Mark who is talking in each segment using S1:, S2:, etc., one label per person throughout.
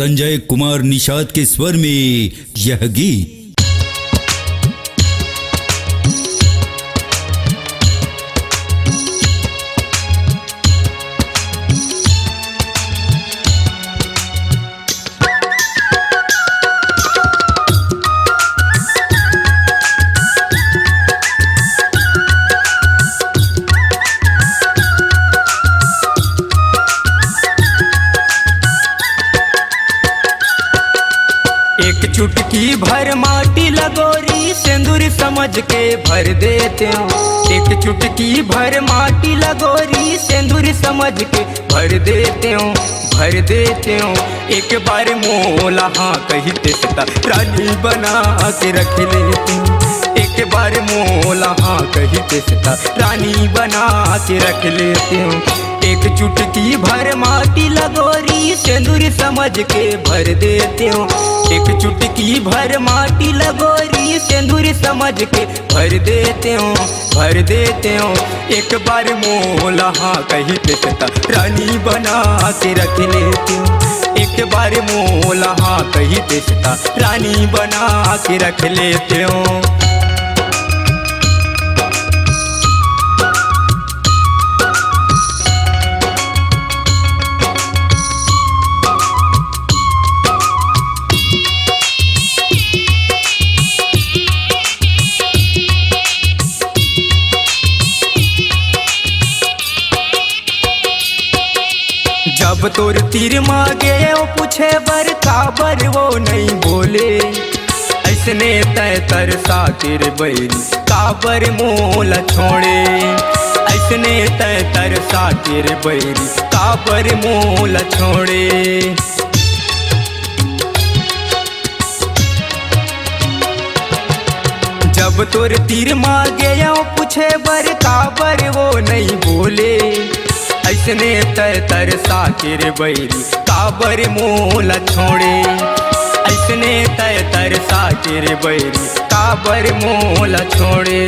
S1: संजय कुमार निषाद के स्वर में यह गीत।
S2: एक चुटकी भर माटी लगोरी सिंदूर समझ के भर देते हो। एक चुटकी भर माटी लगोरी सिंदूर समझ के भर देते हो, भर देते हो। एक बार मोला हाँ कहते सता रानी बना के रख लेते हो। एक बार मोला हाँ कहते सता रानी बना के रख लेते हो। एक चुटकी भर माटी लगोरी सिंदूर समझ के भर देते हो। एक चुटकी भर माटी लगोरी सिंदूर समझ के भर देते हो, भर देते हो। एक बार मोला हाँ कहते सता रानी बना के रख लेते हो। एक बार मोला हाँ कहते सता रानी बना के रख लेते हो। जब तोर तीर मांगे ओ पूछे बर काबर वो नहीं बोले। ऐसने तय तरसा तेरे बैरी काबर मोला छोड़े। ऐसने तय तरसा तेरे बैरी काबर मोला छोड़े। जब तोर तीर मांगे ओ पूछे बर काबर वो नहीं बोले। ऐसने तर तरसा तेरे बैरी काबर मोला छोड़े। ऐसने तर तरसा तेरे बैरी काबर मोला छोड़े।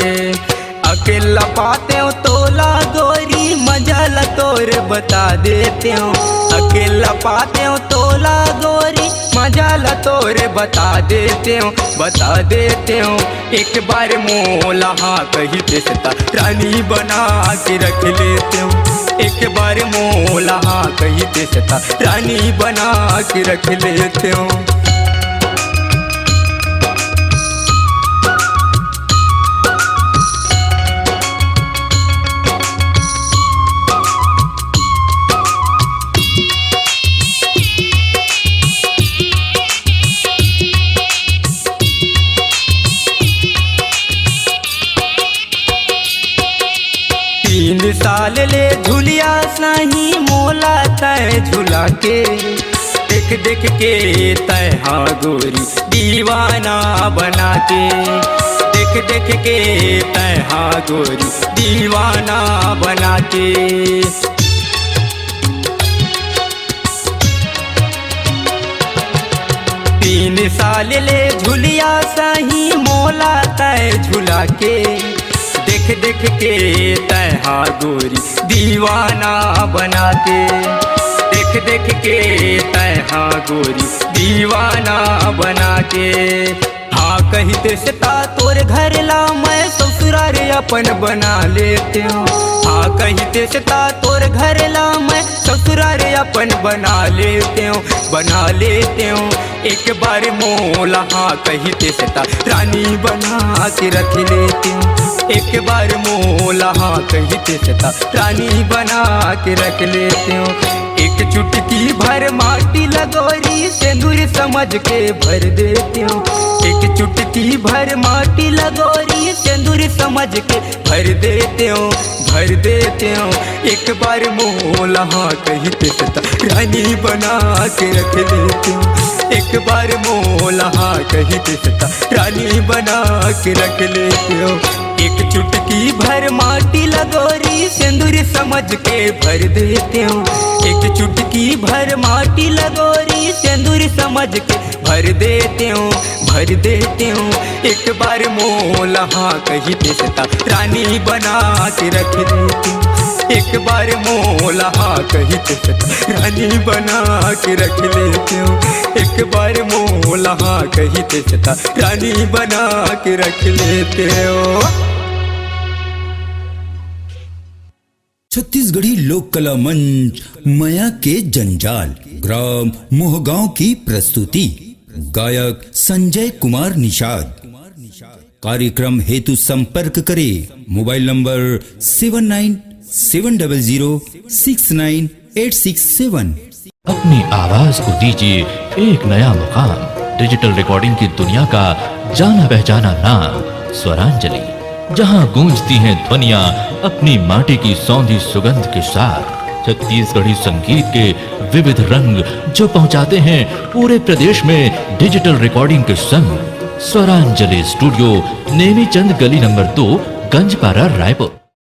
S2: अकेला पाते हो तोला गोरी मजा ला तोर बता देते हो। अकेला पाते हो तोला गोरी मजा ला तोर बता देते हो, बता देते हो। एक बार मोला हाँ कहते सता रानी बना के रख लेते हो। एक बार मोला हाँ कहते सता रानी बना के रख लेते हो। तीन साल ले झुलिया सही मोला तय झुला के। देख देख के तय हाँ गोरी दीवाना बना के। देख देख के तय हाँ गोरी दीवाना बना के। तीन साल ले झुलिया सही मोला तय झुला के। देख देख के तय हाँ गोरी दीवाना बना के। देख देख के तय हाँ गोरी दीवाना बना के। हाँ कहते सता तोर घर ला मैं ससुराल अपन बना लेते हो। हाँ कहते सता तोर घर ला मैं ससुराल अपन बना लेते हो, बना लेते हो। एक बार मोला हाँ कहते सता रानी बना के रख लेते हो। एक बार मोला हाँ कहते सता रानी बना के रख लेते हो। एक चुटकी भर माटी लगोरी सिंदूर समझ के भर देते हो। एक चुटकी भर माटी लगोरी सिंदूर समझ के भर देते हो, भर देते हो। एक बार मोला हाँ कहते सता रानी बना के रख लेते हो। एक बार मोला हाँ कहते सता रानी बना के रख लेते हो। एक चुटकी भर माटी लगोरी सिंदूर समझ के भर देते हो। एक चुटकी भर माटी लगोरी सिंदूर समझ के भर देते हो, भर देती हूँ। एक बार मोला हाँ कही देता रानी बना के रख देती हूँ। एक बार मोला हाँ कही देता रानी बना के रख लेती हूँ। एक बार मोला हाँ कही देता रानी बना के रख लेते हो।
S1: छत्तीसगढ़ी लोक कला मंच माया के जंजाल ग्राम मोहगांव की प्रस्तुति। गायक संजय कुमार निषाद। कार्यक्रम हेतु संपर्क करें मोबाइल नंबर 7970069867।
S3: अपनी आवाज को दीजिए एक नया मुकाम। डिजिटल रिकॉर्डिंग की दुनिया का जाना पहचाना नाम स्वरांजलि, जहां गूंजती हैं ध्वनियां अपनी माटी की सौंधी सुगंध के साथ। छत्तीसगढ़ी संगीत के विविध रंग जो पहुंचाते हैं पूरे प्रदेश में डिजिटल रिकॉर्डिंग के संग। स्वरांजलि स्टूडियो, नेमीचंद गली नंबर 2, गंजपारा, रायपुर।